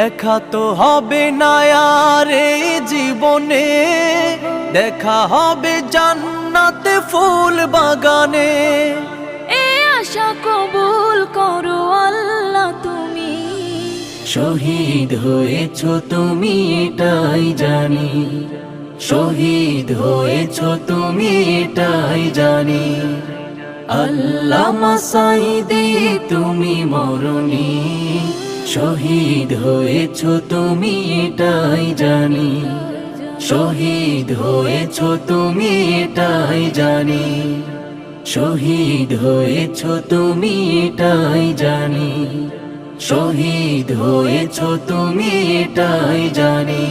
দেখা তো হবে না আর এই জীবনে, দেখা হবে জান্নাতে ফুল বাগানে। এ আশা কবুল করো আল্লাহ তুমি। শহীদ হয়েছ তুমি এটাই জানি, শহীদ হয়েছ তুমি এটাই জানি। আল্লামা সাঈদী তুমি মরণি, শহীদ হয়েছ তুমি এটাই জানি, শহীদ হয়েছ তুমি এটাই জানি, শহীদ হয়েছ তুমি এটাই জানি, শহীদ হয়েছ তুমি এটাই জানি।